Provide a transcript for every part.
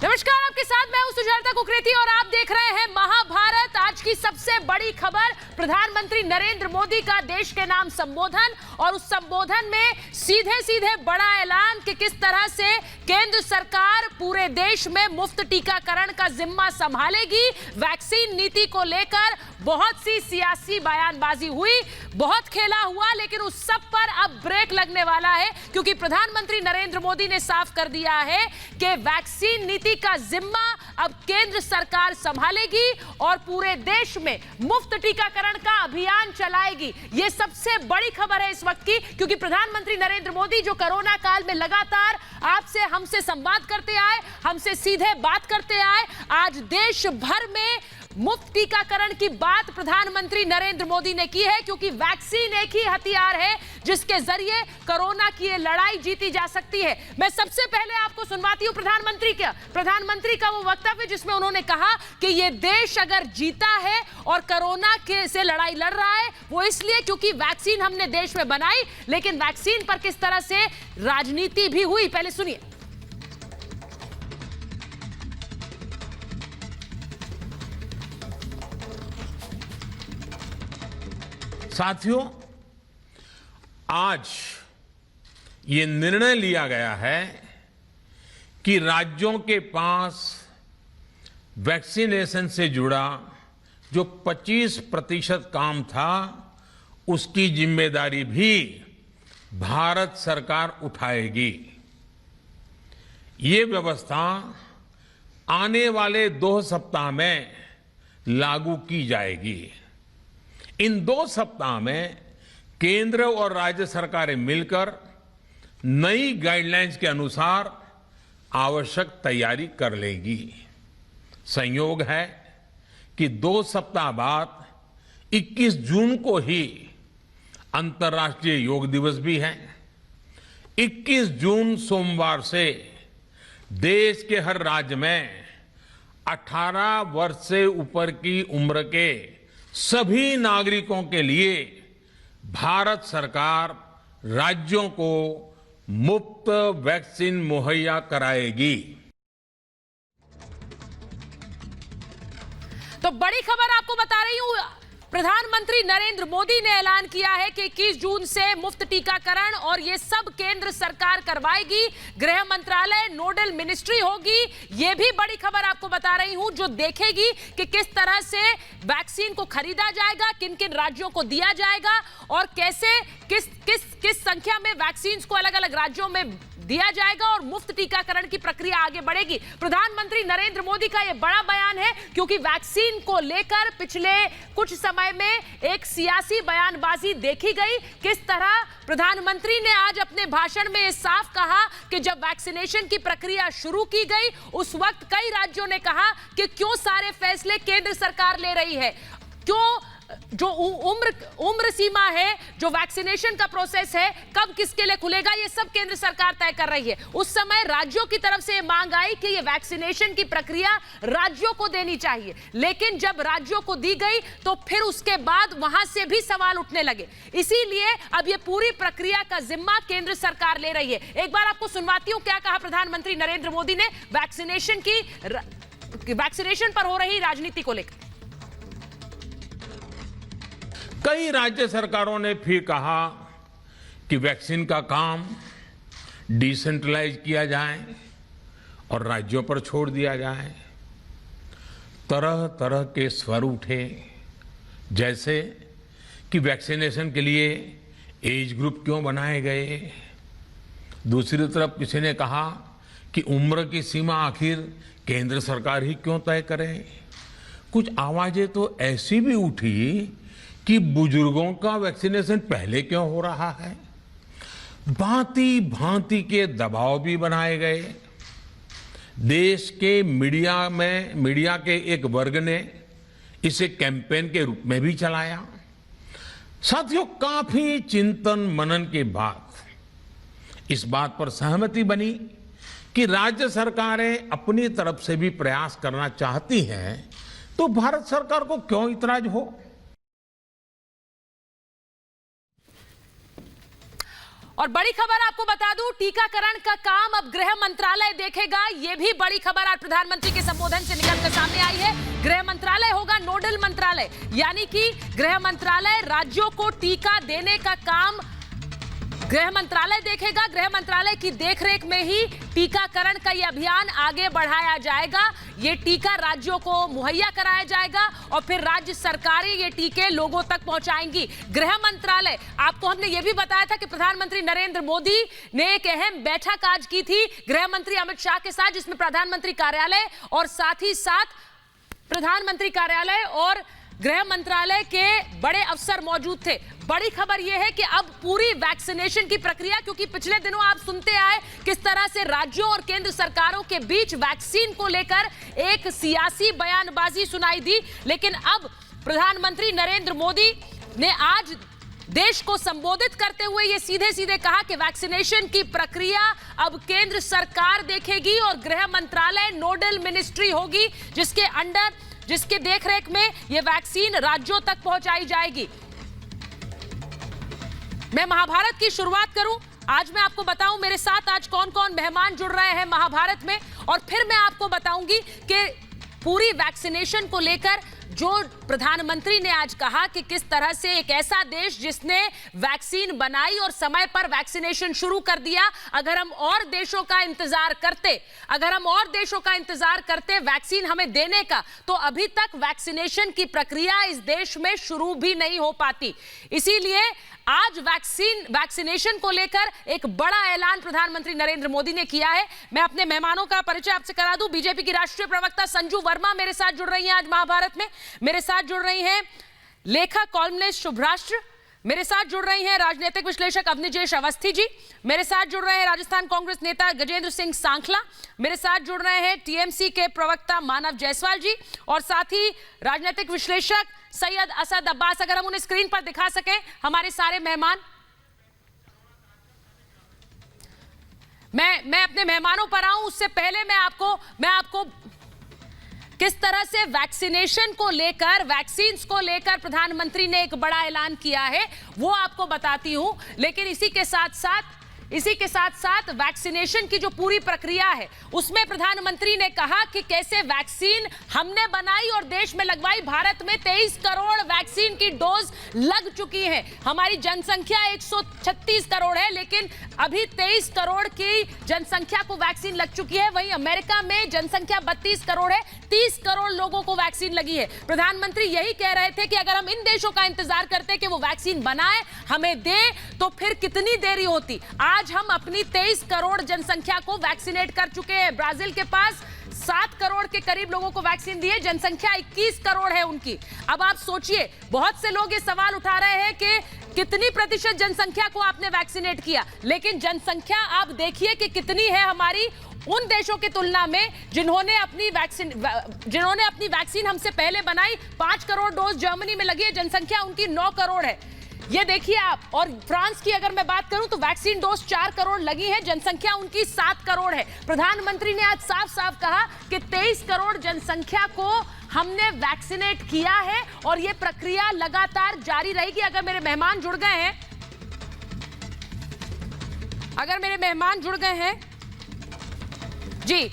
नमस्कार, आपके साथ मैं हूं सुजाता कुकरेती और आप देख रहे हैं महाभारत। आज की सबसे बड़ी खबर, प्रधानमंत्री नरेंद्र मोदी का देश के नाम संबोधन, और उस संबोधन में सीधे सीधे बड़ा ऐलान कि किस तरह से केंद्र सरकार पूरे देश में मुफ्त टीकाकरण का जिम्मा संभालेगी। वैक्सीन नीति को लेकर बहुत सी सियासी बयानबाजी हुई, बहुत खेला हुआ, लेकिन उस सब पर अब ब्रेक लगने वाला है, क्योंकि प्रधानमंत्री नरेंद्र मोदी ने साफ कर दिया है कि वैक्सीन नीति का जिम्मा अब केंद्र सरकार संभालेगी और पूरे देश में मुफ्त टीकाकरण का अभियान चलाएगी। यह सबसे बड़ी खबर है इस वक्त की, क्योंकि प्रधानमंत्री नरेंद्र मोदी जो कोरोना काल में लगातार आपसे हमसे संवाद करते आए, हमसे सीधे बात करते आए, आज देश भर में मुफ्त टीकाकरण की बात प्रधानमंत्री नरेंद्र मोदी ने की है, क्योंकि वैक्सीन एक ही हथियार है जिसके जरिए कोरोना की ये लड़ाई जीती जा सकती है। मैं सबसे पहले आपको सुनवाती हूं प्रधानमंत्री का वो वक्तव्य जिसमें उन्होंने कहा कि ये देश अगर जीता है और कोरोना के से लड़ाई लड़ रहा है वो इसलिए क्योंकि वैक्सीन हमने देश में बनाई, लेकिन वैक्सीन पर किस तरह से राजनीति भी हुई, पहले सुनिए। साथियों, आज ये निर्णय लिया गया है कि राज्यों के पास वैक्सीनेशन से जुड़ा जो 25% काम था उसकी जिम्मेदारी भी भारत सरकार उठाएगी। ये व्यवस्था आने वाले 2 सप्ताह में लागू की जाएगी। इन 2 सप्ताह में केंद्र और राज्य सरकारें मिलकर नई गाइडलाइंस के अनुसार आवश्यक तैयारी कर लेंगी। संयोग है कि 2 सप्ताह बाद 21 जून को ही अंतर्राष्ट्रीय योग दिवस भी है। 21 जून सोमवार से देश के हर राज्य में 18 वर्ष से ऊपर की उम्र के सभी नागरिकों के लिए भारत सरकार राज्यों को मुफ्त वैक्सीन मुहैया कराएगी। तो बड़ी खबर आपको बता रही हूं, प्रधानमंत्री नरेंद्र मोदी ने ऐलान किया है कि 21 जून से मुफ्त टीकाकरण, और ये सब केंद्र सरकार करवाएगी। गृह मंत्रालय नोडल मिनिस्ट्री होगी। ये भी बड़ी खबर आपको बता रही हूं, जो देखेगी कि किस तरह से वैक्सीन को खरीदा जाएगा, किन किन राज्यों को दिया जाएगा और कैसे किस संख्या में वैक्सीन को अलग अलग राज्यों में दिया जाएगा और मुफ्त टीकाकरण की प्रक्रिया आगे बढ़ेगी। प्रधानमंत्री नरेंद्र मोदी का यह बड़ा बयान है, क्योंकि वैक्सीन को लेकर पिछले कुछ समय में एक सियासी बयानबाजी देखी गई। किस तरह प्रधानमंत्री ने आज अपने भाषण में साफ कहा कि जब वैक्सीनेशन की प्रक्रिया शुरू की गई उस वक्त कई राज्यों ने कहा कि क्यों सारे फैसले केंद्र सरकार ले रही है, क्यों जो उम्र सीमा है, जो वैक्सीनेशन का प्रोसेस है, कब किसके लिए खुलेगा, ये सब केंद्र सरकार तय कर रही है। उस समय राज्यों की तरफ से मांग आई कि ये वैक्सीनेशन की प्रक्रिया राज्यों को देनी चाहिए, लेकिन जब राज्यों को दी गई तो फिर उसके बाद वहां से भी सवाल उठने लगे। इसीलिए अब ये पूरी प्रक्रिया का जिम्मा केंद्र सरकार ले रही है। एक बार आपको सुनवाती हूं क्या कहा प्रधानमंत्री नरेंद्र मोदी ने वैक्सीनेशन पर हो रही राजनीति को लेकर। कई राज्य सरकारों ने फिर कहा कि वैक्सीन का काम डिसेंट्रलाइज किया जाए और राज्यों पर छोड़ दिया जाए। तरह तरह के स्वर उठे, जैसे कि वैक्सीनेशन के लिए एज ग्रुप क्यों बनाए गए। दूसरी तरफ किसी ने कहा कि उम्र की सीमा आखिर केंद्र सरकार ही क्यों तय करे। कुछ आवाजें तो ऐसी भी उठी कि बुजुर्गों का वैक्सीनेशन पहले क्यों हो रहा है। भांति भांति के दबाव भी बनाए गए। देश के मीडिया के एक वर्ग ने इसे कैंपेन के रूप में भी चलाया। साथियों, काफी चिंतन मनन के बाद इस बात पर सहमति बनी कि राज्य सरकारें अपनी तरफ से भी प्रयास करना चाहती हैं, तो भारत सरकार को क्यों इतराज हो। और बड़ी खबर आपको बता दूं, टीकाकरण का काम अब गृह मंत्रालय देखेगा। यह भी बड़ी खबर आज प्रधानमंत्री के संबोधन से निकलकर सामने आई है। गृह मंत्रालय होगा नोडल मंत्रालय, यानी कि गृह मंत्रालय राज्यों को टीका देने का काम गृह मंत्रालय देखेगा। गृह मंत्रालय की देखरेख में ही टीकाकरण का यह अभियान आगे बढ़ाया जाएगा। ये टीका राज्यों को मुहैया कराया जाएगा और फिर राज्य सरकारें ये टीके लोगों तक पहुंचाएंगी। गृह मंत्रालय, आपको हमने ये भी बताया था कि प्रधानमंत्री नरेंद्र मोदी ने एक अहम बैठक आज की थी गृह मंत्री अमित शाह के साथ, जिसमें प्रधानमंत्री कार्यालय और साथ ही साथ प्रधानमंत्री कार्यालय और गृह मंत्रालय के बड़े अफसर मौजूद थे। बड़ी खबर यह है कि अब पूरी वैक्सीनेशन की प्रक्रिया, क्योंकि पिछले दिनों आप सुनते आए किस तरह से राज्यों और केंद्र सरकारों के बीच वैक्सीन को लेकर एक सियासी बयानबाजी सुनाई दी, लेकिन अब प्रधानमंत्री नरेंद्र मोदी ने आज देश को संबोधित करते हुए ये सीधे सीधे कहा कि वैक्सीनेशन की प्रक्रिया अब केंद्र सरकार देखेगी और गृह मंत्रालय नोडल मिनिस्ट्री होगी, जिसके देखरेख में यह वैक्सीन राज्यों तक पहुंचाई जाएगी। मैं महाभारत की शुरुआत करूं। आज मैं आपको बताऊं मेरे साथ आज कौन कौन मेहमान जुड़ रहे हैं महाभारत में, और फिर मैं आपको बताऊंगी कि पूरी वैक्सीनेशन को लेकर जो प्रधानमंत्री ने आज कहा कि किस तरह से एक ऐसा देश जिसने वैक्सीन बनाई और समय पर वैक्सीनेशन शुरू कर दिया, अगर हम और देशों का इंतजार करते वैक्सीन हमें देने का, तो अभी तक वैक्सीनेशन की प्रक्रिया इस देश में शुरू भी नहीं हो पाती। इसीलिए आज वैक्सीनेशन को लेकर एक बड़ा ऐलान प्रधानमंत्री नरेंद्र मोदी ने किया है। मैं अपने मेहमानों का परिचय आपसे करा दूं। बीजेपी की राष्ट्रीय प्रवक्ता संजू वर्मा मेरे साथ जुड़ रही हैं आज महाभारत में। मेरे साथ जुड़ रही हैं लेखक कॉलमनिस्ट शुभराष्ट्र, मेरे साथ जुड़ रही हैं राजनीतिक विश्लेषक अवनिजेश अवस्थी जी, मेरे साथ जुड़ रहे हैं राजस्थान कांग्रेस नेता गजेंद्र सिंह सांखला, मेरे साथ जुड़ रहे हैं टीएमसी के प्रवक्ता मानव जायसवाल जी, और साथ ही राजनीतिक विश्लेषक सैयद असद अब्बास। अगर हम उन्हें स्क्रीन पर दिखा सकें हमारे सारे मेहमान। मैं अपने मेहमानों पर आऊं उससे पहले मैं आपको किस तरह से वैक्सीनेशन को लेकर, वैक्सीन्स को लेकर प्रधानमंत्री ने एक बड़ा ऐलान किया है वो आपको बताती हूं। लेकिन इसी के साथ साथ वैक्सीनेशन की जो पूरी प्रक्रिया है उसमें प्रधानमंत्री ने कहा कि कैसे वैक्सीन हमने बनाई और देश में लगवाई। भारत में 23 करोड़ वैक्सीन की डोज लग चुकी है। हमारी जनसंख्या 136 करोड़ है, लेकिन अभी 23 करोड़ की जनसंख्या को वैक्सीन लग चुकी है। वहीं अमेरिका में जनसंख्या 32 करोड़ है, 30 करोड़ लोगों को वैक्सीन लगी है। प्रधानमंत्री यही कह रहे थे कि अगर हम इन देशों का इंतजार करते कि वो वैक्सीन बनाए हमें दे, तो फिर कितनी देरी होती। आज हम अपनी 23 करोड़ जनसंख्या को वैक्सीनेट कर चुके हैं। ब्राजील के पास 7 करोड़ के करीब लोगों को वैक्सीन दी है, जनसंख्या 21 करोड़ है उनकी। अब आप सोचिए, बहुत से लोग ये सवाल उठा रहे हैं कि कितनी प्रतिशत जनसंख्या को आपने वैक्सीनेट किया, लेकिन जनसंख्या आप देखिए कि कितनी है हमारी उन देशों की तुलना में जिन्होंने अपनी वैक्सीन हमसे पहले बनाई। 5 करोड़ डोज जर्मनी में लगी है, जनसंख्या उनकी 9 करोड़ है। ये देखिए आप। और फ्रांस की अगर मैं बात करूं तो वैक्सीन डोज 4 करोड़ लगी है, जनसंख्या उनकी 7 करोड़ है। प्रधानमंत्री ने आज साफ साफ कहा कि 23 करोड़ जनसंख्या को हमने वैक्सीनेट किया है और ये प्रक्रिया लगातार जारी रहेगी। अगर मेरे मेहमान जुड़ गए हैं जी,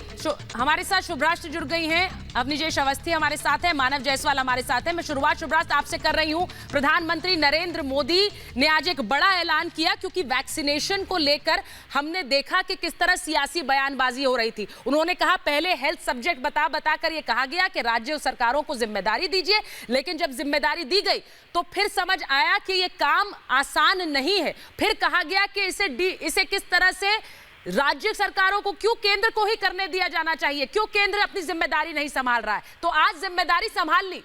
हमारे साथ शुभराष्ट्र जुड़ गई हैं, अवनिजेश अवस्थी हमारे साथ है, मानव जायसवाल हमारे साथ है। मैं शुरुआत शुभराष्ट्र आपसे कर रही हूं। प्रधानमंत्री नरेंद्र मोदी ने आज एक बड़ा ऐलान किया, क्योंकि वैक्सीनेशन को लेकर हमने देखा कि किस तरह सियासी बयानबाजी हो रही थी। उन्होंने कहा पहले हेल्थ सब्जेक्ट बता कर ये कहा गया कि राज्य सरकारों को जिम्मेदारी दीजिए, लेकिन जब जिम्मेदारी दी गई तो फिर समझ आया कि ये काम आसान नहीं है। फिर कहा गया कि इसे किस तरह से राज्य सरकारों को, क्यों केंद्र को ही करने दिया जाना चाहिए, क्यों केंद्र अपनी जिम्मेदारी नहीं संभाल रहा है। तो आज जिम्मेदारी संभाल ली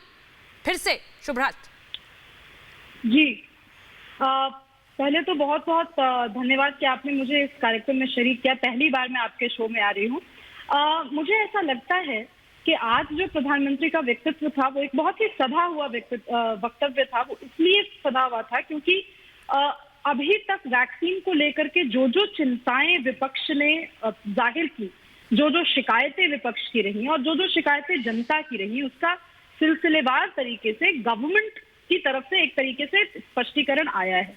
फिर से शुभराष्ट्र जी। पहले तो बहुत बहुत धन्यवाद कि आपने मुझे इस कार्यक्रम में शरीक किया। पहली बार मैं आपके शो में आ रही हूँ। मुझे ऐसा लगता है कि आज जो प्रधानमंत्री का व्यक्तित्व था वो एक बहुत ही सधा हुआ वक्तव्य था। वो इसलिए सधा हुआ था क्योंकि अभी तक वैक्सीन को लेकर के जो चिंताएं विपक्ष ने जाहिर की, जो शिकायतें विपक्ष की रही और जो शिकायतें जनता की रही, उसका सिलसिलेवार तरीके से गवर्नमेंट की तरफ से एक तरीके से स्पष्टीकरण आया है।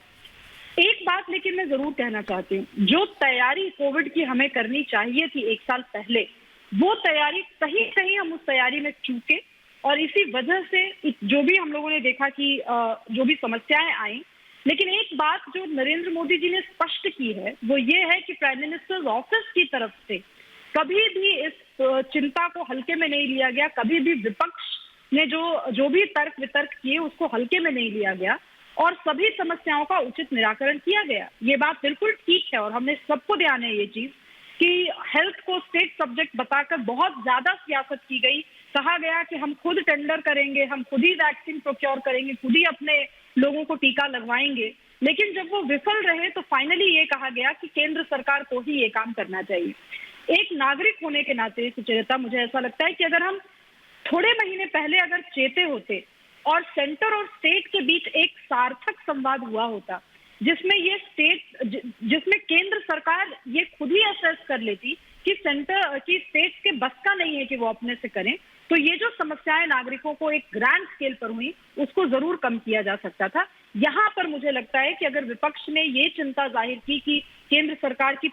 एक एक बात लेकिन मैं जरूर कहना चाहती हूँ, जो तैयारी कोविड की हमें करनी चाहिए थी 1 साल पहले, वो तैयारी कहीं कहीं हम उस तैयारी में चूके, और इसी वजह से जो भी हम लोगों ने देखा कि जो भी समस्याएं आई, लेकिन एक बात जो नरेंद्र मोदी जी ने स्पष्ट की है वो ये है कि प्राइम मिनिस्टर्स ऑफिस की तरफ से कभी भी इस चिंता को हल्के में नहीं लिया गया, कभी भी विपक्ष ने जो भी तर्क वितर्क किए उसको हल्के में नहीं लिया गया, और सभी समस्याओं का उचित निराकरण किया गया। ये बात बिल्कुल ठीक है, और हमने सबको ध्यान है ये चीज कि हेल्थ को स्टेट सब्जेक्ट बताकर बहुत ज्यादा सियासत की गई। कहा गया कि हम खुद टेंडर करेंगे, हम खुद ही वैक्सीन प्रोक्योर करेंगे, खुद ही अपने लोगों को टीका लगवाएंगे, लेकिन जब वो विफल रहे तो फाइनली ये कहा गया कि केंद्र सरकार को ही ये काम करना चाहिए। एक नागरिक होने के नाते सुचेता, मुझे ऐसा लगता है कि अगर हम थोड़े महीने पहले अगर चेते होते और सेंटर और स्टेट के बीच एक सार्थक संवाद हुआ होता, जिसमें केंद्र सरकार ये खुद ही असेस कर लेती कि स्टेट के बस का नहीं है कि वो अपने से करें, तो ये जो समस्याएं नागरिकों को एक ग्रैंड स्केल पर हुई उसको जरूर कम किया जा सकता था। यहाँ पर मुझे लगता है कि अगर विपक्ष ने ये चिंता जाहिर की कि केंद्र सरकार की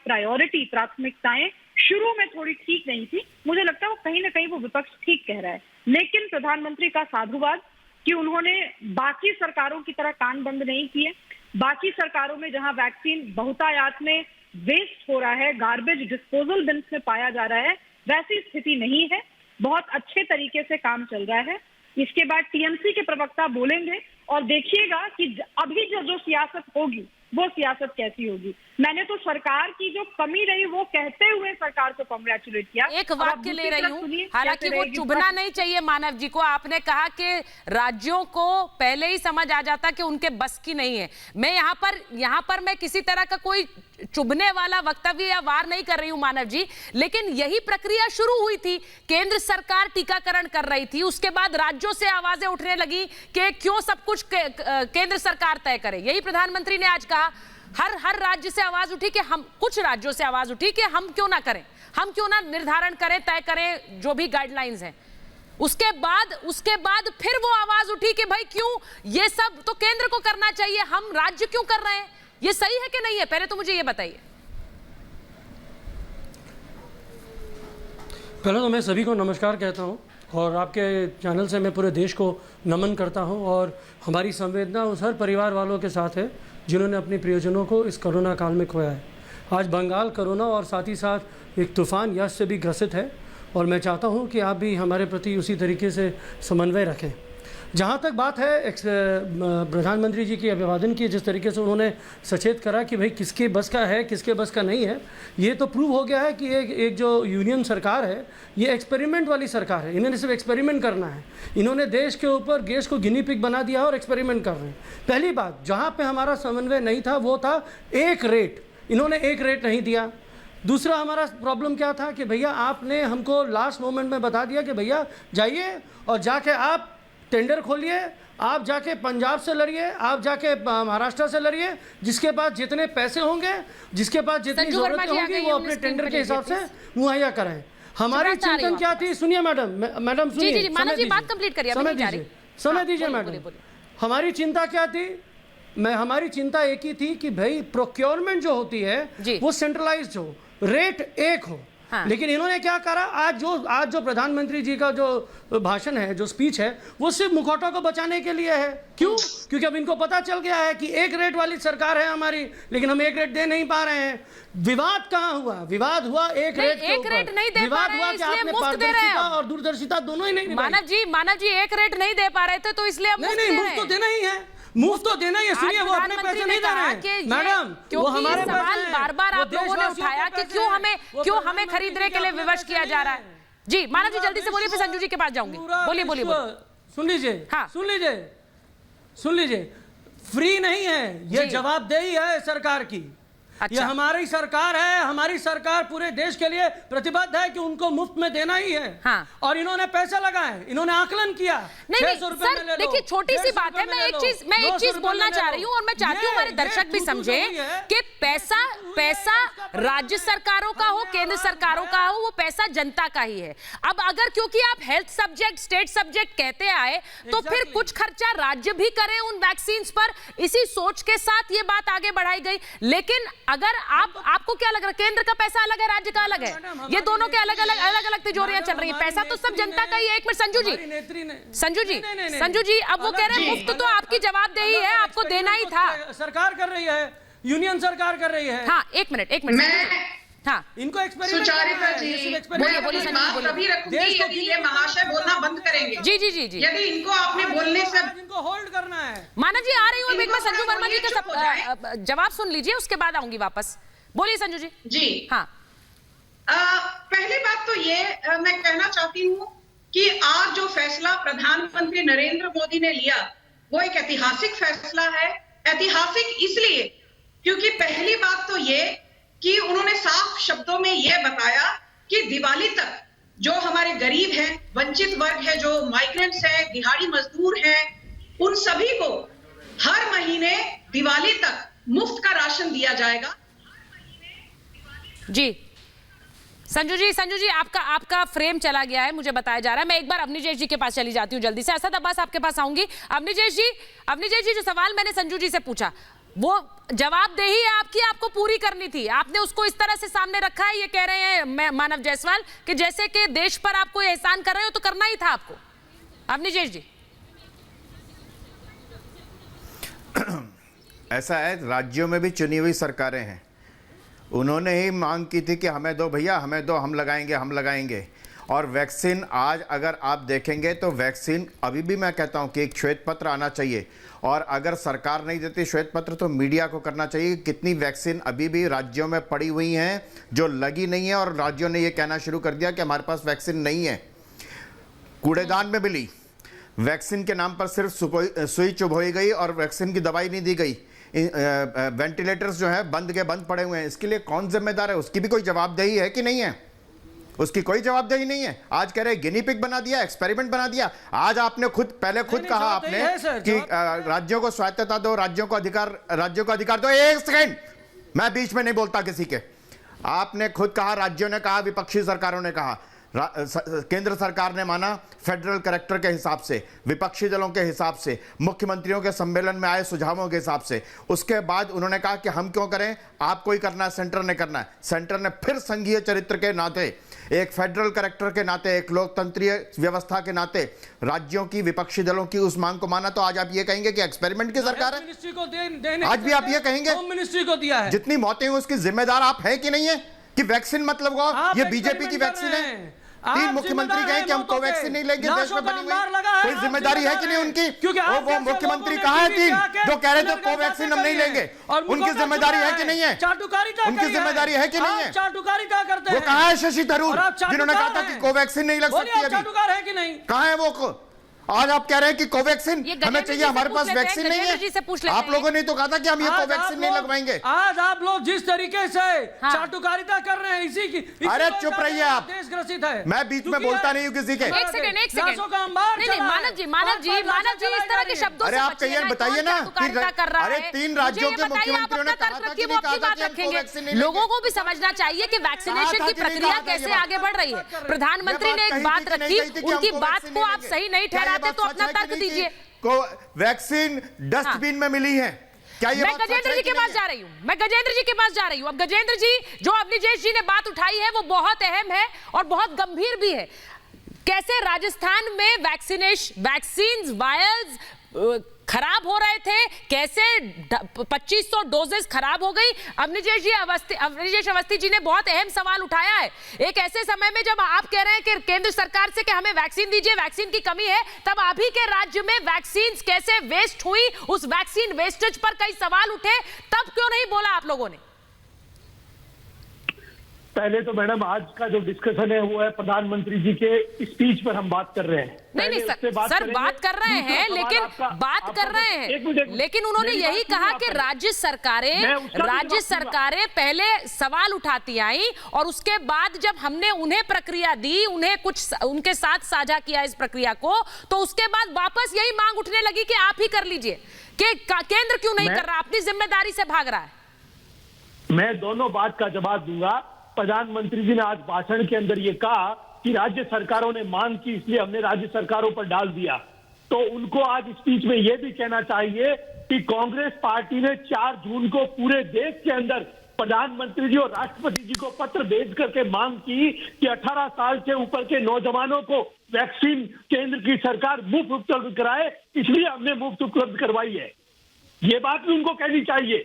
प्राथमिकताएं शुरू में थोड़ी ठीक नहीं थी, मुझे लगता है वो कहीं ना कहीं वो विपक्ष ठीक कह रहा है। लेकिन प्रधानमंत्री का साधुवाद कि उन्होंने बाकी सरकारों की तरह कान बंद नहीं किए। बाकी सरकारों में जहां वैक्सीन बहुतायात में वेस्ट हो रहा है, गार्बेज डिस्पोजल बिन्स में पाया जा रहा है, वैसी स्थिति नहीं है। बहुत अच्छे तरीके से काम चल रहा है। इसके बाद टीएमसी के प्रवक्ता बोलेंगे और देखिएगा कि अभी जो सियासत होगी वो सियासत कैसी होगी। मैंने तो सरकार की जो कमी रही वो कहते हुए सरकार को कांग्रेचुलेट किया। एक वाक्य ले रही हूँ, हालांकि वो चुभना नहीं चाहिए मानव जी को। आपने कहा कि राज्यों को पहले ही समझ आ जाता कि उनके बस की नहीं है। मैं यहाँ पर मैं किसी तरह का कोई चुभने वाला वक्तव्य या वार नहीं कर रही हूं मानव जी, लेकिन यही प्रक्रिया शुरू हुई थी। केंद्र सरकार टीकाकरण कर रही थी, उसके बाद राज्यों से आवाजें उठने लगी कि क्यों सब कुछ केंद्र सरकार तय करे। यही प्रधानमंत्री ने आज कहा। हर राज्य से आवाज उठी कि हम, कुछ राज्यों से आवाज उठी कि हम क्यों ना करें, हम क्यों ना निर्धारण करें, तय करें जो भी गाइडलाइंस हैं। उसके बाद फिर वो आवाज उठी कि भाई क्यों ये सब तो केंद्र को करना चाहिए, हम राज्य क्यों कर रहे हैं। ये सही है कि नहीं है, पहले तो मुझे ये बताइए। पहले तो मैं सभी को नमस्कार कहता हूं और आपके चैनल से मैं पूरे देश को नमन करता हूं, और हमारी संवेदना उस हर परिवार वालों के साथ है जिन्होंने अपने प्रियजनों को इस कोरोना काल में खोया है। आज बंगाल कोरोना और साथ ही साथ एक तूफान यश से भी ग्रसित है, और मैं चाहता हूं कि आप भी हमारे प्रति उसी तरीके से समन्वय रखें। जहाँ तक बात है प्रधानमंत्री जी की अभिवादन की, जिस तरीके से उन्होंने सचेत करा कि भाई किसके बस का है किसके बस का नहीं है, ये तो प्रूव हो गया है कि एक जो यूनियन सरकार है ये एक्सपेरिमेंट वाली सरकार है। इन्होंने सिर्फ एक्सपेरिमेंट करना है। इन्होंने देश के ऊपर गैस को गिनी पिग बना दिया और एक्सपेरिमेंट कर रहे हैं। पहली बात, जहाँ पे हमारा समन्वय नहीं था वो था एक रेट। इन्होंने एक रेट नहीं दिया। दूसरा हमारा प्रॉब्लम क्या था कि भैया आपने हमको लास्ट मोमेंट में बता दिया कि भैया जाइए और जाके आप टेंडर खोलिए, आप जाके पंजाब से लड़िए, आप जाके महाराष्ट्र से लड़िए, जिसके पास जितने पैसे होंगे, जिसके पास जितनी जरूरतें होंगी वो अपने टेंडर के हिसाब से मुहैया कराएं। हमारी चिंतन क्या थी, सुनिए मैडम सुनिए, समय दीजिए मैडम। हमारी चिंता क्या थी? हमारी चिंता एक ही थी कि भाई प्रोक्योरमेंट जो होती है वो सेंट्रलाइज्ड हो, रेट एक हो। हाँ। लेकिन इन्होंने क्या करा, आज जो प्रधानमंत्री जी का जो भाषण है, जो स्पीच है, वो सिर्फ मुखौटा को बचाने के लिए है। क्यों? क्योंकि अब इनको पता चल गया है कि एक रेट वाली सरकार है हमारी, लेकिन हम एक रेट दे नहीं पा रहे हैं। विवाद कहाँ हुआ? विवाद हुआ एक रेट के ऊपर। विवाद हुआ कि आपने पारदर्शिता और दूरदर्शिता दोनों ही नहीं। मानव जी एक रेट नहीं दे पा रहे थे तो इसलिए नहीं, मुफ्त तो देना ही है, मुफ्त तो देना ही। सुनिए, वो अपने पैसे नहीं दे रहे हैं मैडम, वो हमारे सवाल बार-बार आप लोगों ने उठाया कि क्यों हमें खरीदने के लिए विवश किया जा रहा है। जी मानव जी जल्दी से बोलिए, फिर संजू जी के पास जाऊंगी। बोलिए। सुन लीजिए, फ्री नहीं है, ये जवाबदेही है सरकार की। अच्छा। ये हमारी सरकार है, हमारी सरकार पूरे देश के लिए प्रतिबद्ध है कि उनको मुफ्त में देना ही है। हाँ। और इन्होंने पैसे लगाए, इन्होंने आकलन किया। नहीं 600 रुपए में ले सर, लो, देखिए छोटी सी 150 बात है, रुपए मैं में एक ले चीज लो, 200 रुपए बोलना में ले चाह लो। रही हूँ और मैं चाहती हूँ हमारे दर्शक भी छूट समझे जो हुई है, कि पैसा राज्य सरकारों का हो, केंद्र सरकारों का हो, वो पैसा जनता का ही है। अब अगर क्योंकि आप हेल्थ सब्जेक्ट, स्टेट सब्जेक्ट कहते आए, तो फिर कुछ खर्चा राज्य भी करे उन वैक्सीन पर, इसी सोच के साथ ये बात आगे बढ़ाई गई। लेकिन अगर आपको क्या लग रहा है, केंद्र का पैसा अलग है, राज्य का अलग है, ये दोनों के अलग अलग तिजोरियां चल रही है, पैसा तो सब जनता का ही है। एक मिनट संजू जी, अब वो कह रहे हैं मुफ्त तो आपकी जवाबदेही है, आपको देना ही था। सरकार कर रही है, यूनियन सरकार कर रही है। हाँ एक मिनट हाँ इनको एक्सपेरिमेंट सुचारिता जी, बोलिए, मैं अपनी बात तभी रखूंगी यदि ये महाशय बोलना बंद करेंगे। जी यदि इनको आपने बोलने से इनको होल्ड करना है। मानव जी आ रही हूँ, एक बार संजू इनको वर्मा जी चुप हो का जवाब सुन लीजिए, उसके बाद आऊंगी वापस। बोलिए संजू जी। जी हाँ पहली बात तो ये मैं कहना चाहती हूँ कि आज जो फैसला प्रधानमंत्री नरेंद्र मोदी ने लिया वो एक ऐतिहासिक फैसला है। ऐतिहासिक इसलिए क्योंकि पहली बात तो ये कि उन्होंने साफ शब्दों में यह बताया कि दिवाली तक जो हमारे गरीब हैं, वंचित वर्ग है, जो माइग्रेंट्स हैं, दिहाड़ी मजदूर हैं, उन सभी को हर महीने दिवाली तक मुफ्त का राशन दिया जाएगा। जी संजू जी आपका फ्रेम चला गया है, मुझे बताया जा रहा है। मैं एक बार अवनीजेश जी के पास चली जाती हूँ जल्दी से। असद अब्बास आपके पास आऊंगी। अवनीजेश जी जो सवाल मैंने संजू जी से पूछा वो जवाबदेही है आपकी, आपको पूरी करनी थी, आपने उसको इस तरह से सामने रखा है। ये कह रहे हैं मानव जायसवाल कि जैसे कि देश पर आप कोई एहसान कर रहे हो तो करना ही था आपको। अवनीजेश जी ऐसा है, राज्यों में भी चुनी हुई सरकारें हैं, उन्होंने ही मांग की थी कि हमें दो भैया, हमें दो, हम लगाएंगे। और वैक्सीन आज अगर आप देखेंगे तो वैक्सीन अभी भी मैं कहता हूं कि एक श्वेत पत्र आना चाहिए, और अगर सरकार नहीं देती श्वेत पत्र तो मीडिया को करना चाहिए कि कितनी वैक्सीन अभी भी राज्यों में पड़ी हुई हैं जो लगी नहीं है, और राज्यों ने ये कहना शुरू कर दिया कि हमारे पास वैक्सीन नहीं है। कूड़ेदान में मिली वैक्सीन के नाम पर सिर्फ सुई चुभोई गई और वैक्सीन की दवाई नहीं दी गई। वेंटिलेटर्स जो है बंद के बंद पड़े हुए हैं। इसके लिए कौन जिम्मेदार है? उसकी भी कोई जवाबदेही है कि नहीं है? उसकी कोई जवाबदेही नहीं है। आज कह रहे गिनी पिग बना दिया, एक्सपेरिमेंट बना दिया। आज आपने खुद कहा आपने कि राज्यों को स्वायत्तता दो, राज्यों को अधिकार दो। एक सेकंड, मैं बीच में नहीं बोलता किसी के। आपने खुद कहा, राज्यों ने कहा, विपक्षी सरकारों ने कहा, केंद्र सरकार ने माना फेडरल करेक्टर के हिसाब से, विपक्षी दलों के हिसाब से, मुख्यमंत्रियों के सम्मेलन में आए सुझावों के हिसाब से। उसके बाद उन्होंने कहा कि हम क्यों करें, आपको ही करना है, सेंटर ने करना है। सेंटर ने फिर संघीय चरित्र के नाते, एक फेडरल करेक्टर के नाते, एक लोकतंत्रीय व्यवस्था के नाते राज्यों की, विपक्षी दलों की उस मांग को माना। तो आज आप ये कहेंगे कि एक्सपेरिमेंट की सरकार है? मिनिस्ट्री को देने आज भी आप ये कहेंगे? होम मिनिस्ट्री को दिया है। जितनी मौतें हुई उसकी जिम्मेदार आप हैं कि नहीं है? कि वैक्सीन मतलब ये बीजेपी की वैक्सीन है। 3 मुख्यमंत्री कहें कि हम कोवैक्सीन नहीं लेंगे, देश में बनी हुई कोई जिम्मेदारी है कि नहीं उनकी? वो मुख्यमंत्री कहाँ है 3 जो कह रहे थे कोवैक्सीन हम नहीं लेंगे? उनकी जिम्मेदारी है कि नहीं है? उनकी जिम्मेदारी है कि नहीं है? चाटुकारिता करते हैं। वो कहाँ है शशि थरूर जिन्होंने कहा था कि कोवैक्सीन नहीं लग सकती अभी? चाटुकार है कि नहीं? कहाँ है वो? आज आप कह रहे हैं कि कोवैक्सीन हमें चाहिए, हमारे पास वैक्सीन नहीं है। आप लोगों ने तो कहा था कि हम ये कोवैक्सीन नहीं लगवाएंगे। आज आप लोग जिस तरीके से चाटुकारिता कर रहे हैं इसी की, अरे चुप रहिए आप, देश ग्रसित है। मैं बीच में बोलता नहीं हूँ किसी के। एक सेकंड नहीं, मानव जी इस तरह के शब्दों अरे आप कहिए, बताइए ना। अरे 3 राज्यों के मुख्यमंत्रियों ने कहा था कि वो अपनी बात रखेंगे। लोगों को भी समझना चाहिए कि वैक्सीनेशन की प्रक्रिया कैसे आगे बढ़ रही है। प्रधानमंत्री ने एक बात रखी, उनकी बात को आप सही नहीं ठहराते तो अपना तर्क दीजिए। वैक्सीन डस्टबिन में मिली है क्या? ये मैं गजेंद्र जी के पास जा रही हूँ। अब गजेंद्र जी जो अवनीजेश जी ने बात उठाई है वो बहुत अहम है और बहुत गंभीर भी है। कैसे राजस्थान में वैक्सीन वायल्स खराब हो रहे थे, कैसे 2500 डोजेस खराब हो गई। अवनीजेश अवस्थी जी ने बहुत अहम सवाल उठाया है। एक ऐसे समय में जब आप कह रहे हैं कि केंद्र सरकार से कि हमें वैक्सीन दीजिए, वैक्सीन की कमी है, तब आप ही के राज्य में वैक्सीन कैसे वेस्ट हुई, उस वैक्सीन वेस्टेज पर कई सवाल उठे, तब क्यों नहीं बोला आप लोगों ने? पहले तो मैडम आज का जो डिस्कशन है वो है प्रधानमंत्री जी के स्पीच पर हम बात कर रहे हैं। नहीं सर बात कर रहे हैं, लेकिन बात कर रहे हैं, लेकिन उन्होंने यही कहा कि राज्य सरकारें पहले सवाल उठाती आई और उसके बाद जब हमने उन्हें प्रक्रिया दी, उन्हें कुछ उनके साथ साझा किया इस प्रक्रिया को, तो उसके बाद वापस यही मांग उठने लगी कि आप ही कर लीजिए, कि केंद्र क्यों नहीं कर रहा, अपनी जिम्मेदारी से भाग रहा है। मैं दोनों बात का जवाब दूंगा। प्रधानमंत्री जी ने आज भाषण के अंदर ये कहा कि राज्य सरकारों ने मांग की इसलिए हमने राज्य सरकारों पर डाल दिया, तो उनको आज स्पीच में यह भी कहना चाहिए कि कांग्रेस पार्टी ने 4 जून को पूरे देश के अंदर प्रधानमंत्री जी और राष्ट्रपति जी को पत्र भेज करके मांग की कि 18 साल से ऊपर के नौजवानों को वैक्सीन केंद्र की सरकार मुफ्त उपलब्ध कराए, इसलिए हमने मुफ्त उपलब्ध करवाई है। ये बात भी उनको कहनी चाहिए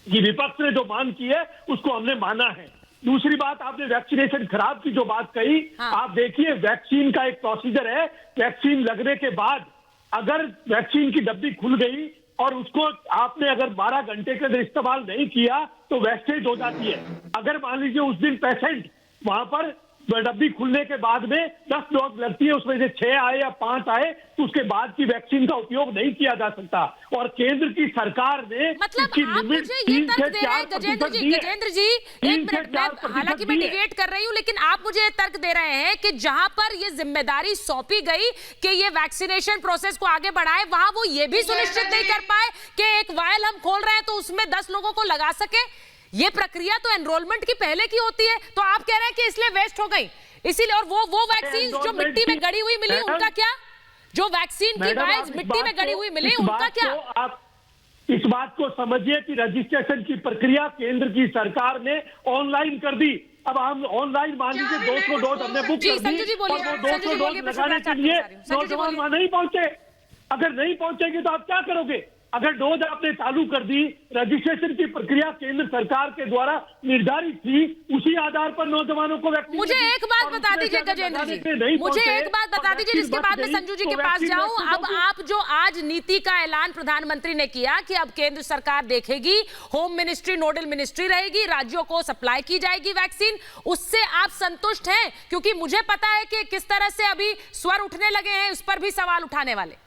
कि विपक्ष ने जो मांग की है उसको हमने माना है। दूसरी बात, आपने वैक्सीनेशन खराब की जो बात कही, आप देखिए वैक्सीन का एक प्रोसीजर है। वैक्सीन लगने के बाद अगर वैक्सीन की डब्बी खुल गई और उसको आपने अगर 12 घंटे के अंदर इस्तेमाल नहीं किया तो वेस्टेज हो जाती है। अगर मान लीजिए उस दिन पेशेंट वहां पर डब्बी खुलने के बाद में 10 डोज लगती है, उसमें से 6 आए या 5 आए, तो उसके बाद की वैक्सीन का उपयोग नहीं किया जा सकता। और केंद्र की सरकार ने मतलब आप मुझे ये तर्क दे रहे हैं गजेंद्र जी, एक मिनट, हालांकि मैं डिबेट कर रही हूं, लेकिन आप मुझे ये तर्क दे रहे हैं कि जहां पर ये जिम्मेदारी सौंपी गई कि ये वैक्सीनेशन प्रोसेस को आगे बढ़ाए, वहां वो ये भी सुनिश्चित नहीं कर पाए कि एक वायल हम खोल रहे हैं तो उसमें 10 लोगों को लगा सके। ये प्रक्रिया तो एनरोलमेंट की पहले की होती है, तो आप कह रहे हैं कि इसलिए वेस्ट हो गई, इसीलिए। और वो वैक्सीन जो मिट्टी में गड़ी हुई मिली, उनका क्या? जो वैक्सीन की वायल्स मिट्टी में गड़ी हुई मिली, उनका क्या? आप इस बात को समझिए कि रजिस्ट्रेशन की प्रक्रिया केंद्र की सरकार ने ऑनलाइन कर दी। अब हम ऑनलाइन मान लीजिए 200 डोज हमने बुक कर दी और वो 200 डोज लगाने के लिए नौजवान वहां नहीं पहुंचे। अगर नहीं पहुंचेंगे तो आप क्या करोगे? अगर डोज आपने चालू कर दी, रजिस्ट्रेशन की प्रक्रिया केंद्र सरकार के द्वारा निर्धारित थी, उसी आधार पर नौजवानों को वैक्सीन। मुझे एक बात बता दीजिए गजेंद्र जी, मुझे एक बात बता दीजिए जिसके बाद मैं संजू जी के पास जाऊं। अब आप जो आज नीति का ऐलान प्रधानमंत्री ने किया कि अब केंद्र सरकार देखेगी, होम मिनिस्ट्री नोडल मिनिस्ट्री रहेगी, राज्यों को सप्लाई की जाएगी वैक्सीन, उससे आप संतुष्ट हैं? क्योंकि मुझे पता है कि किस तरह से अभी स्वर उठने लगे हैं, उस पर भी सवाल उठाने वाले।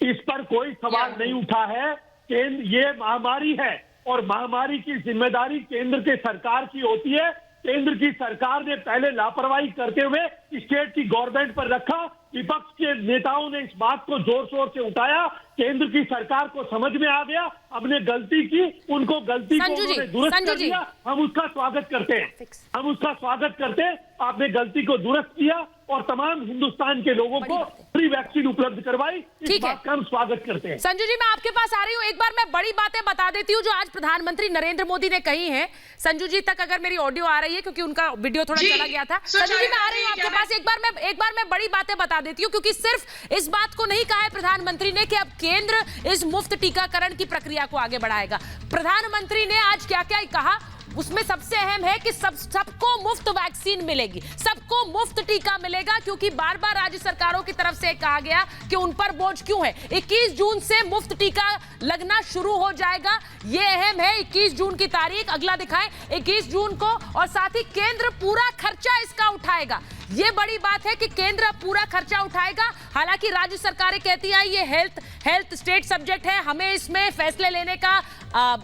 इस पर कोई सवाल नहीं उठा है। केंद्र ये महामारी है और महामारी की जिम्मेदारी केंद्र के सरकार की होती है। केंद्र की सरकार ने पहले लापरवाही करते हुए स्टेट की गवर्नमेंट पर रखा। विपक्ष के नेताओं ने इस बात को जोर शोर से उठाया। केंद्र की सरकार को समझ में आ गया हमने गलती की, उनको गलती को उन्होंने दुरुस्त कर दिया। हम उसका स्वागत करते हैं, हम उसका स्वागत करते हैं। आपने गलती को दुरुस्त किया और तमाम हिंदुस्तान के लोगों को फ्री वैक्सीन उपलब्ध करवाई, इस बात का हम स्वागत करते हैं। संजू जी, मैं आपके पास आ रही हूँ। एक बार मैं बड़ी बातें बता देती हूँ जो आज प्रधानमंत्री नरेंद्र मोदी ने कही हैं। संजू जी तक अगर मेरी ऑडियो आ रही है, क्योंकि उनका वीडियो थोड़ा चला गया था। संजू जी, मैं आ रही हूँ आपके पास। एक बार मैं बड़ी बातें बता देती हूँ, क्योंकि सिर्फ इस बात को नहीं कहा है प्रधानमंत्री ने कि अब केंद्र इस मुफ्त टीकाकरण की प्रक्रिया को आगे बढ़ाएगा। प्रधानमंत्री ने आज क्या क्या कहा, उसमें सबसे अहम है कि सबको मुफ्त वैक्सीन मिलेगी, सबको मुफ्त टीका मिलेगा, क्योंकि बार बार राज्य सरकारों की तरफ से कहा गया कि उन पर बोझ क्यों है। 21 जून से मुफ्त टीका लगना शुरू हो जाएगा, ये अहम है। 21 जून की तारीख अगला दिखाएं, 21 जून को, और साथ ही केंद्र पूरा खर्चा इसका उठाएगा। ये बड़ी बात है कि केंद्र पूरा खर्चा उठाएगा। हालांकि राज्य सरकारें कहती हैं ये हेल्थ स्टेट सब्जेक्ट है, हमें इसमें फैसले लेने का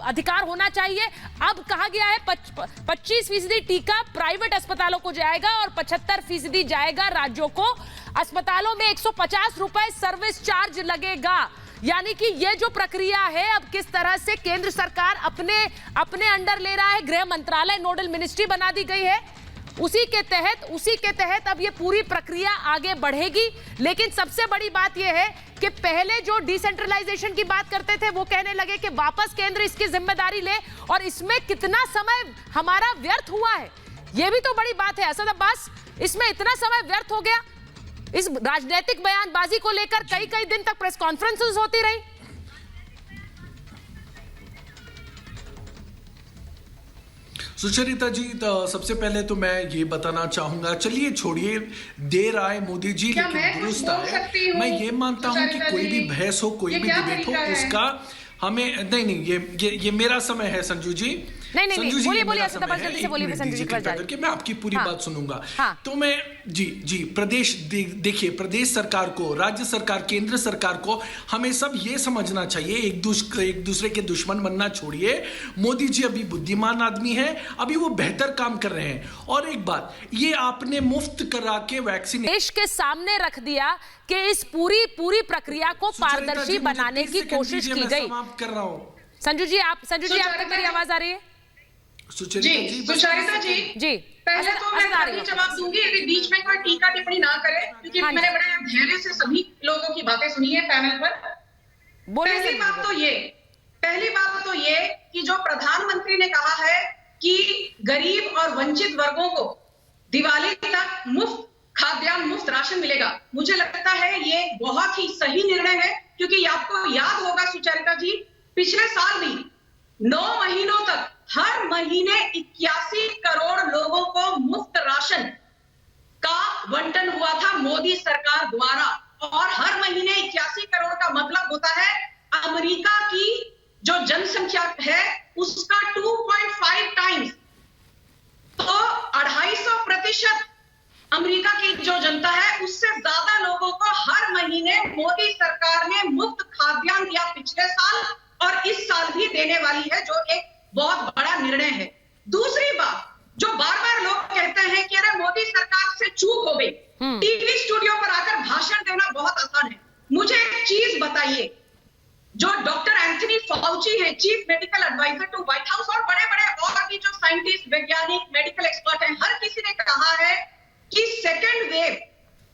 अधिकार होना चाहिए। अब कहा गया है 25% टीका प्राइवेट अस्पतालों को जाएगा और 75% जाएगा राज्यों को। अस्पतालों में 150 रुपए सर्विस चार्ज लगेगा। यानी कि ये जो प्रक्रिया है, अब किस तरह से केंद्र सरकार अपने अंडर ले रहा है, गृह मंत्रालय नोडल मिनिस्ट्री बना दी गई है, उसी के तहत अब ये पूरी प्रक्रिया आगे बढ़ेगी। लेकिन सबसे बड़ी बात ये है कि पहले जो डिसेंट्रलाइजेशन की बात करते थे, वो कहने लगे कि वापस केंद्र इसकी जिम्मेदारी ले, और इसमें कितना समय हमारा व्यर्थ हुआ है, ये भी तो बड़ी बात है। असद अब्बास, इसमें इतना समय व्यर्थ हो गया, इस राजनीतिक बयानबाजी को लेकर कई दिन तक प्रेस कॉन्फ्रेंसेस होती रही। सुचरिता जी, सबसे पहले तो मैं ये बताना चाहूंगा, चलिए छोड़िए देर आए मोदी जी लेकिन दुरुस्त आए। मैं ये मानता हूं कि कोई भी बहस हो, कोई भी डिबेट हो, उसका हमें नहीं ये मेरा समय है संजू जी, नहीं, संजू जी, बोलिए, मेरा बोलिए, समय है, जल्दी से एक बोलिए, मिनट संजू जी, दीजिए कर कृपया जाइए। करके, मैं आपकी पूरी हाँ, बात सुनूंगा। हाँ। तो मैं जी प्रदेश देखिए, प्रदेश सरकार को, राज्य सरकार, केंद्र सरकार को हमें सब ये समझना चाहिए, एक दूसरे के दुश्मन बनना छोड़िए। मोदी जी अभी बुद्धिमान आदमी है, अभी वो बेहतर काम कर रहे हैं। और एक बात, ये आपने मुफ्त करा के वैक्सीन देश के सामने रख दिया कि इस पूरी प्रक्रिया को पारदर्शी बनाने की कोशिश की गई। समाप्त कर रहा हूँ। संजू जी, आप तक मेरी आवाज आ रही है? सुचरिता जी, पहले तो मैं तभी जवाब दूंगी यदि बीच में कोई टीका टिप्पणी ना करे, क्योंकि मैंने बड़े धैर्य से सभी लोगों की बातें सुनी है पैनल पर। पहली बात तो ये कि जो प्रधानमंत्री ने कहा है कि गरीब और वंचित वर्गों को दिवाली तक मुफ्त खाद्यान्न, मुफ्त राशन मिलेगा, मुझे लगता है ये बहुत ही सही निर्णय है। क्योंकि आपको याद होगा सुचरिता जी, पिछले साल भी 9 महीनों तक हर महीने 81 करोड़ लोगों को मुफ्त राशन का बंटन हुआ था मोदी सरकार द्वारा। और हर महीने 81 करोड़ का मतलब होता है अमेरिका की जो जनसंख्या है उसका 2.5 टाइम्स। तो 250% अमेरिका की जो जनता है उससे ज्यादा लोगों को हर महीने मोदी सरकार ने मुफ्त खाद्यान्न दिया पिछले साल, और इस साल भी देने वाली है, जो एक बहुत बड़ा निर्णय है। दूसरी बात, जो बार बार लोग कहते हैं कि अरे मोदी सरकार से चूक हो गई, टीवी स्टूडियो पर आकर भाषण देना बहुत आसान है। मुझे एक चीज बताइए, जो डॉक्टर एंथनी फाउची है, chief medical adviser to White House, और बड़े बड़े और भी जो साइंटिस्ट, वैज्ञानिक, मेडिकल एक्सपर्ट हैं, हर किसी ने कहा है कि सेकेंड वेव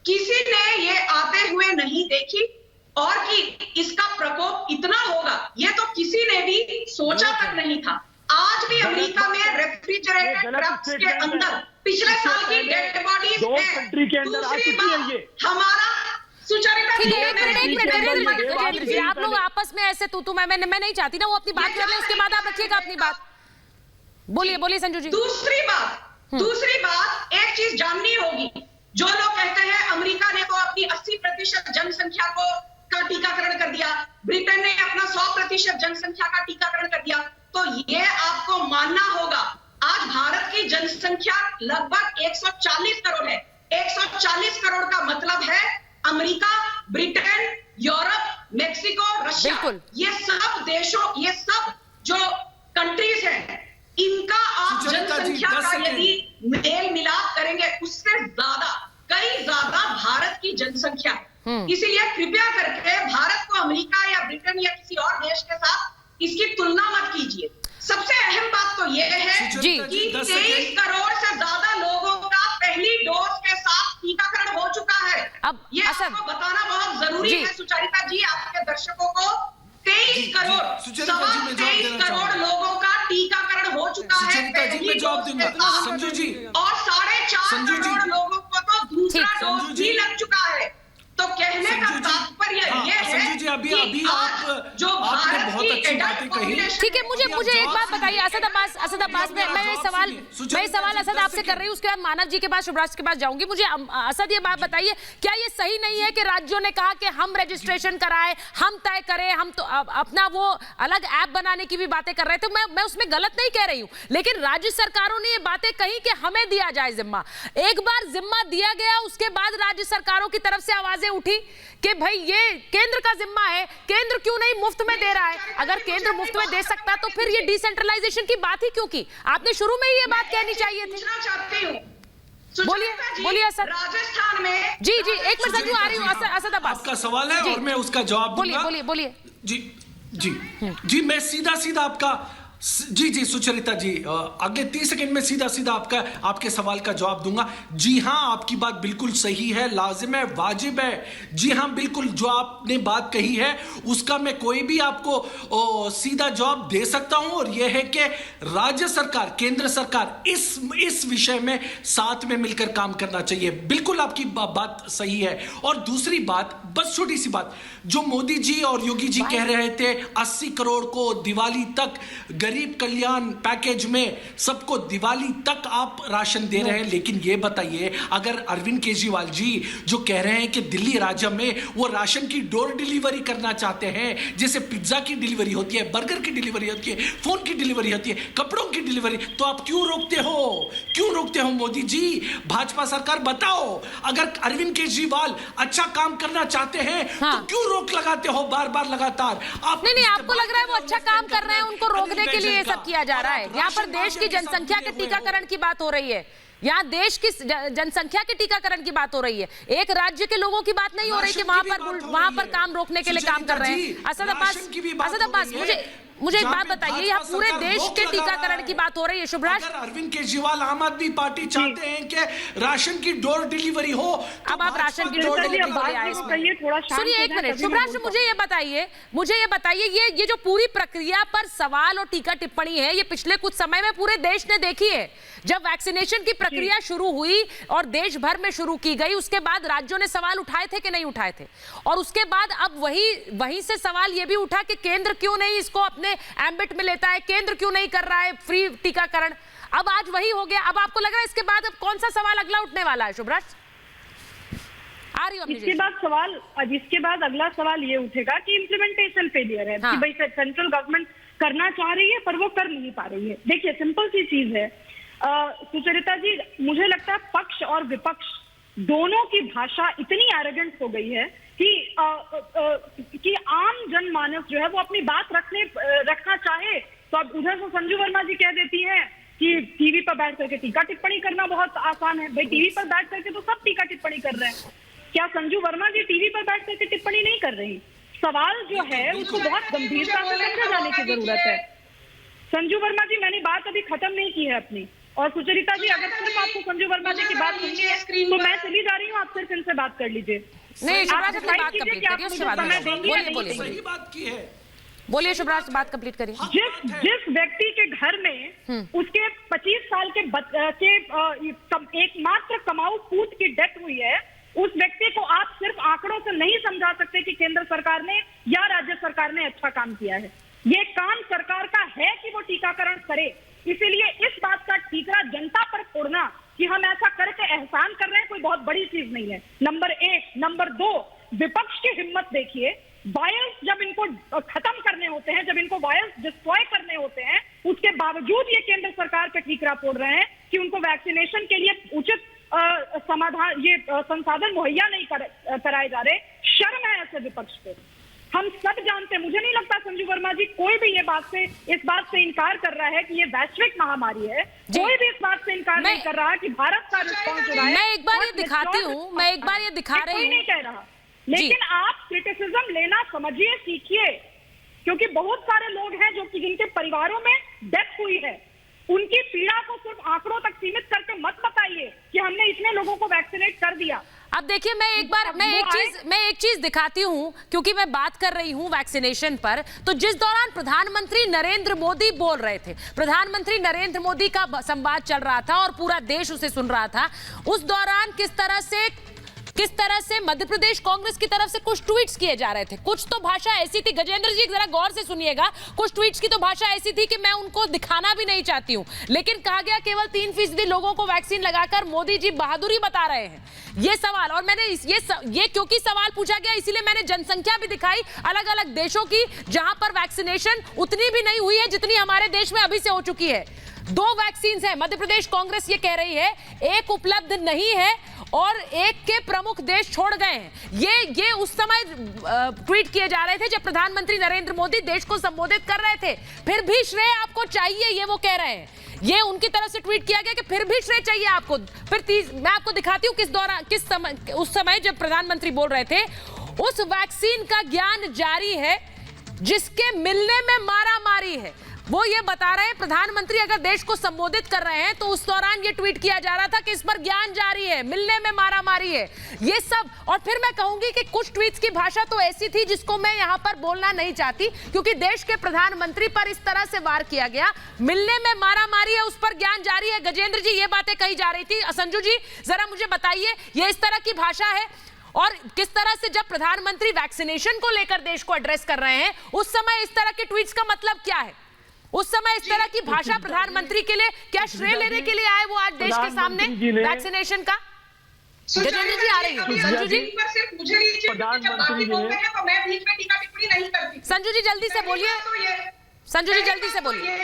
किसी ने ये आते हुए नहीं देखी, और कि इसका प्रकोप इतना होगा ये तो किसी ने भी सोचा तक नहीं था। आज भी अमेरिका में रेफ्रिजरेटेड ट्रक्स के अंदर पिछले साल की डेड बॉडीज है। दूसरी बात, हमारा सुचरिता जी, आप लोग आपस में ऐसे तू मैं नहीं चाहती ना वो अपनी बात कर ले, उसके बाद आप रखिएगा अपनी बात। बोलिए संजू जी। दूसरी बात एक चीज जाननी होगी, जो लोग कहते हैं अमेरिका ने तो अपनी 80% जनसंख्या का टीकाकरण कर दिया, ब्रिटेन ने अपना 100% जनसंख्या का टीकाकरण कर दिया, तो ये आपको मानना होगा आज भारत की जनसंख्या लगभग 140 करोड़ है। 140 करोड़ का मतलब है America, Britain, Europe, Mexico, Russia, ये सब देशों, ये सब जो कंट्रीज हैं, इनका आप जनसंख्या का यदि मेल मिलाप करेंगे उससे कई ज्यादा भारत की जनसंख्या। इसीलिए कृपया करके भारत को अमेरिका या ब्रिटेन या किसी और देश के साथ इसकी तुलना मत कीजिए। सबसे अहम बात तो यह है कि 23 करोड़ से ज्यादा लोगों का पहली डोज के साथ टीकाकरण हो चुका है। अब ये आपको बताना बहुत जरूरी है सुचरिता जी, आपके दर्शकों को। 23 करोड़ लोगों का टीकाकरण हो चुका है पहली डोज के साथ, संजू जी, और 4.5 करोड़ लोगों को तो दूसरा डोज भी लग चुका है। तो कहने का तात्पर्य ये है जी, अभी आप जो आपने भारत बहुत की अच्छी बातें कही। ठीक है, मुझे एक बात बताइए असद अब्बास, मैं सवाल असद आपसे कर रही हूँ, उसके बाद मानव जी के पास, शुभराज के पास जाऊंगी। मुझे असद ये बात बताइए, क्या ये सही नहीं है कि राज्यों ने कहा कि हम रजिस्ट्रेशन कराएं, हम तय करें, हम तो अपना वो अलग ऐप बनाने की भी बातें कर रहे थे, मैं उसमें गलत नहीं कह रही हूँ, लेकिन राज्य सरकारों ने ये बातें कही कि हमें दिया जाए जिम्मा। एक बार जिम्मा दिया गया, उसके बाद राज्य सरकारों की तरफ से आवाजें उठी कि भाई ये केंद्र का जिम्मा है, केंद्र क्यों नहीं मुफ्त में दे रहा है? अगर केंद्र मुफ्त में दे सकता तो फिर ये डिसेंट्रलाइजेशन की बात ही क्यों की? आपने शुरू में ही ये बात कहनी चाहिए थी। बोलिए सर। राजस्थान में जी एक मिनट संजू, आ रही हूँ। असद अब्बास, आपका सवाल है और मैं उसका जवाब दूंगा। बोलिए। जी मैं सीधा आपका जी सुचरिता जी, अगले 30 सेकंड में सीधा आपके सवाल का जवाब दूंगा। जी हां, आपकी बात बिल्कुल सही है, लाजिम है, वाजिब है। जी हां, बिल्कुल जो आपने बात कही है उसका मैं कोई भी आपको सीधा जवाब दे सकता हूं, और यह है कि राज्य सरकार, केंद्र सरकार इस विषय में साथ में मिलकर काम करना चाहिए। बिल्कुल आपकी बात सही है। और दूसरी बात, बस छोटी सी बात, जो मोदी जी और योगी जी कह रहे थे 80 करोड़ को दिवाली तक गरीब गरीब कल्याण पैकेज में सबको दिवाली तक आप राशन दे रहे हैं, लेकिन ये बताइए, अगर अरविंद केजरीवाल जी जो कह रहे हैं कि दिल्ली राज्य में वो राशन की डोर डिलीवरी करना चाहते हैं, जैसे पिज्जा की डिलीवरी होती है, बर्गर की डिलीवरी होती है, फोन की डिलीवरी होती है, कपड़ों की डिलीवरी, तो आप क्यों रोकते हो? क्यों रोकते हो मोदी जी? भाजपा सरकार बताओ, अगर अरविंद केजरीवाल अच्छा काम करना चाहते हैं तो क्यों रोक लगाते हो बार बार लगातार? आप नहीं, आपको लग रहा है वो अच्छा काम कर रहे हैं, उनको रोकने के लिए ये सब किया जा रहा है? यहाँ पर देश की जनसंख्या के टीकाकरण की बात हो रही है, यहाँ देश की जनसंख्या के टीकाकरण की बात हो रही है, एक राज्य के लोगों की बात नहीं हो रही कि वहां पर काम रोकने के लिए काम कर रहे हैं। असद अब्बास, मुझे एक बात बताइए, यहाँ पूरे देश के टीकाकरण की बात हो रही है। शुभराज, अरविंद केजरीवाल आम आदमी पार्टी चाहते हैं कि राशन की डोर डिलीवरी हो, अब आप राशन की डोर डिलीवरी के लिए आए इसमें। सुनिए एक मिनट, शुभराज मुझे ये बताइए, ये जो पूरी प्रक्रिया पर सवाल और टीका टिप्पणी है, ये पिछले कुछ समय में पूरे देश ने देखी है। जब वैक्सीनेशन की प्रक्रिया शुरू हुई और देश भर में शुरू की गई, उसके बाद राज्यों ने सवाल उठाए थे कि नहीं उठाए थे? और उसके बाद अब वहीं से सवाल ये भी उठा कि केंद्र क्यों नहीं इसको अपने एम्बिट में लेता है, केंद्र क्यों नहीं कर रहा है फ्री टीकाकरण? अब आज वही हो गया। अब आपको लग रहा है इसके बाद अब कौन सा सवाल अगला उठने वाला है? शुभराज, आ रही हो? इसके बाद अगला सवाल ये उठेगा कि इम्प्लीमेंटेशन फेलियर है, कि भाई सेंट्रल गवर्नमेंट करना चाह रही है पर वो कर नहीं पा रही है। देखिए, सिंपल सी चीज है सुचरिता जी, मुझे लगता है पक्ष और विपक्ष दोनों की भाषा इतनी एरोगेंट हो गई है कि आम जनमानस जो है वो अपनी बात रखना चाहे तो अब उधर से संजू वर्मा जी कह देती हैं कि टीवी पर बैठ करके टीका टिप्पणी करना बहुत आसान है। भाई टीवी पर बैठ करके तो सब टीका टिप्पणी कर रहे हैं, क्या संजू वर्मा जी टीवी पर बैठ करके टिप्पणी नहीं कर रही? सवाल जो है उसको बहुत गंभीरता से समझा जाने की जरूरत है। संजू वर्मा जी, मैंने बात अभी खत्म नहीं की है अपनी, और सुचरिता जी अगर सिर्फ आपको संजू वर्मा जी की बात सुननी है तो मैं चली जा रही हूँ, आप सिर्फ इनसे बात कर लीजिए। नहीं, शुभराज अपनी बात कंप्लीट करिए, उसके बाद बोलिए शुभराज, बात कंप्लीट करिए। जिस व्यक्ति के घर में उसके 25 साल के बच्चे एकमात्र कमाऊ पूत की डेथ हुई है, उस व्यक्ति को आप सिर्फ आंकड़ों से नहीं समझा सकते कि केंद्र सरकार ने या राज्य सरकार ने अच्छा काम किया है। ये काम सरकार का है कि वो टीकाकरण करे, इसीलिए इस बात का ठीकरा जनता पर फोड़ना कि हम ऐसा करके एहसान कर रहे हैं कोई बहुत बड़ी चीज नहीं है, नंबर एक। नंबर दो, विपक्ष की हिम्मत देखिए, वायल्स जब इनको खत्म करने होते हैं, जब इनको वायल्स डिस्ट्रॉय करने होते हैं, उसके बावजूद ये केंद्र सरकार पे ठीकरा फोड़ रहे हैं कि उनको वैक्सीनेशन के लिए उचित समाधान, ये संसाधन मुहैया नहीं कराए जा रहे। शर्म है ऐसे विपक्ष पे। हम सब जानते हैं, मुझे नहीं लगता संजू वर्मा जी कोई भी इस बात से इनकार कर रहा है कि ये वैश्विक महामारी है, कोई भी इस बात से इनकार नहीं कर रहा कि भारत का रिस्पॉन्स हो रहा है। मैं एक बार ये दिखाती हूँ, मैं एक बार ये दिखा रही हूँ, नहीं कह रहा, लेकिन आप क्रिटिसिज्म लेना समझिए, सीखिए, क्योंकि बहुत सारे लोग हैं जो कि जिनके परिवारों में डेथ हुई है, उनकी पीड़ा को सिर्फ आंकड़ों तक सीमित करके मत बताइए कि हमने इतने लोगों को वैक्सीनेट कर दिया। अब देखिए, मैं एक चीज दिखाती हूं, क्योंकि मैं बात कर रही हूं वैक्सीनेशन पर। तो जिस दौरान प्रधानमंत्री नरेंद्र मोदी बोल रहे थे, प्रधानमंत्री नरेंद्र मोदी का संवाद चल रहा था और पूरा देश उसे सुन रहा था, उस दौरान किस तरह से मध्य प्रदेश कांग्रेस की तरफ से कुछ ट्वीट्स किए जा रहे थे। कुछ तो भाषा ऐसी थी, गजेंद्र जी जरा गौर से सुनिएगा, कुछ ट्वीट्स की तो भाषा ऐसी थी कि मैं उनको दिखाना भी नहीं चाहती हूं, लेकिन कहा गया केवल 3% लोगों को वैक्सीन लगाकर मोदी जी बहादुरी बता रहे हैं। ये सवाल, और मैंने ये क्योंकि सवाल पूछा गया इसीलिए मैंने जनसंख्या भी दिखाई अलग अलग देशों की, जहां पर वैक्सीनेशन उतनी भी नहीं हुई है जितनी हमारे देश में अभी से हो चुकी है। 2 वैक्सीन है, मध्य प्रदेश कांग्रेस ये कह रही है, एक उपलब्ध नहीं है और एक के प्रमुख देश छोड़ गए हैं। ये उस समय ट्वीट किए जा रहे थे जब प्रधानमंत्री नरेंद्र मोदी देश को संबोधित कर रहे थे। फिर भी श्रेय आपको चाहिए, ये वो कह रहे हैं, ये उनकी तरफ से ट्वीट किया गया कि फिर भी श्रेय चाहिए आपको। फिर मैं आपको दिखाती हूं उस समय जब प्रधानमंत्री बोल रहे थे, उस वैक्सीन का ज्ञान जारी है जिसके मिलने में मारामारी है। वो ये बता रहे हैं, प्रधानमंत्री अगर देश को संबोधित कर रहे हैं तो उस दौरान ये ट्वीट किया जा रहा था कि इस पर ज्ञान जारी है, मिलने में मारामारी है, ये सब। और फिर मैं कहूंगी कि कुछ ट्वीट्स की भाषा तो ऐसी थी जिसको मैं यहां पर बोलना नहीं चाहती, क्योंकि देश के प्रधानमंत्री पर इस तरह से वार किया गया, मिलने में मारामारी है, उस पर ज्ञान जारी है। गजेंद्र जी ये बातें कही जा रही थी। संजू जी जरा मुझे बताइए, ये इस तरह की भाषा है और किस तरह से जब प्रधानमंत्री वैक्सीनेशन को लेकर देश को एड्रेस कर रहे हैं उस समय इस तरह के ट्वीट्स का मतलब क्या है? उस समय इस तरह की भाषा प्रधानमंत्री के लिए क्या श्रेय लेने के लिए आए वो आज देश के सामने वैक्सीनेशन का? गजेंद्र जी आ रही है। संजू जी, प्रधानमंत्री जी ने तो मैं बीच में टीका टिप्पणी नहीं करती। संजू जी जल्दी से बोलिए, संजू जी जल्दी से बोलिए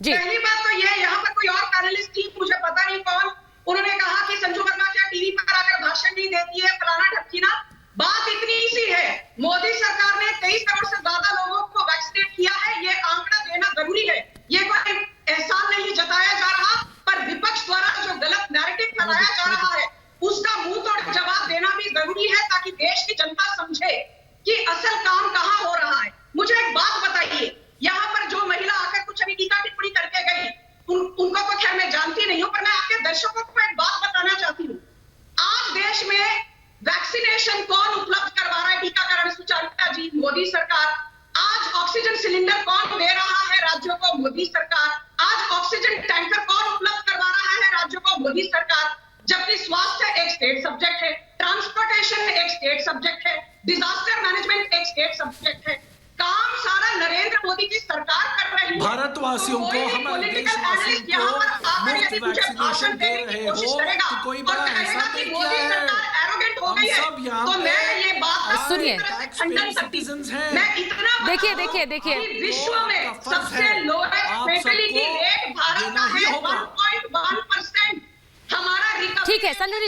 जी। पहली बात तो ये, यहाँ पर कोई और पैनलिस्ट थी, मुझे पता नहीं कौन, उन्होंने कहा कि संजू वर्मा क्या टीवी पर आकर भाषण नहीं देती है, फलाना ढपकीना। बात इतनी सी है, मोदी सरकार ने 23 करोड़ से ज्यादा लोगों को वैक्सीनेट किया है, ये आंकड़ा देना जरूरी है। ये कोई एहसान नहीं जताया जा रहा, पर विपक्ष द्वारा जो गलत नैरेटिव फैलाया जा रहा है उसका मुंह तोड़ जवाब देना भी जरूरी है, ताकि देश की जनता समझे कि असल काम कहाँ हो रहा है। मुझे एक बात बताइए, यहाँ पर जो महिला आकर कुछ अभी टीका टिप्पणी करके गई, उनको तो खैर मैं जानती नहीं हूँ, पर मैं आपके दर्शकों को एक बात बताना चाहती हूँ। आज देश में वैक्सीनेशन कौन उपलब्ध करवा रहा है, टीकाकरण सुचारुता जी, मोदी सरकार। आज ऑक्सीजन सिलेंडर कौन दे रहा है राज्यों को, मोदी सरकार। आज ऑक्सीजन टैंकर कौन उपलब्ध करवा रहा है राज्यों को, मोदी सरकार। जबकि स्वास्थ्य एक स्टेट सब्जेक्ट है, ट्रांसपोर्टेशन एक स्टेट सब्जेक्ट है, डिजास्टर मैनेजमेंट एक स्टेट सब्जेक्ट है। काम सारा नरेंद्र मोदी की सरकार कर रही है। भारतवासियों को, हमारे देशवासियों को मुफ्त वैक्सीनेशन दे रहे हो तो कोई बड़ा ऐसा नहीं किया है। हम सब यहाँ तो मैं ये बात सुनिए, मैं इतना देखिए विश्व में सबसे लोएस्ट फेटेलिटी रेट भारत का है, 1.1%। हमारा ठीक है संजू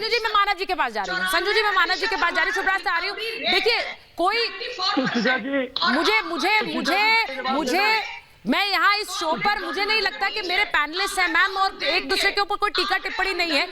जी मैं मानव जी के पास जा रही हूँ। शुभ्रा से आ रही हूँ। देखिए कोई मुझे मैं यहाँ इस शो पर मुझे नहीं लगता कि मेरे पैनलिस्ट हैं मैम और एक दूसरे के ऊपर कोई टीका टिप्पणी नहीं है।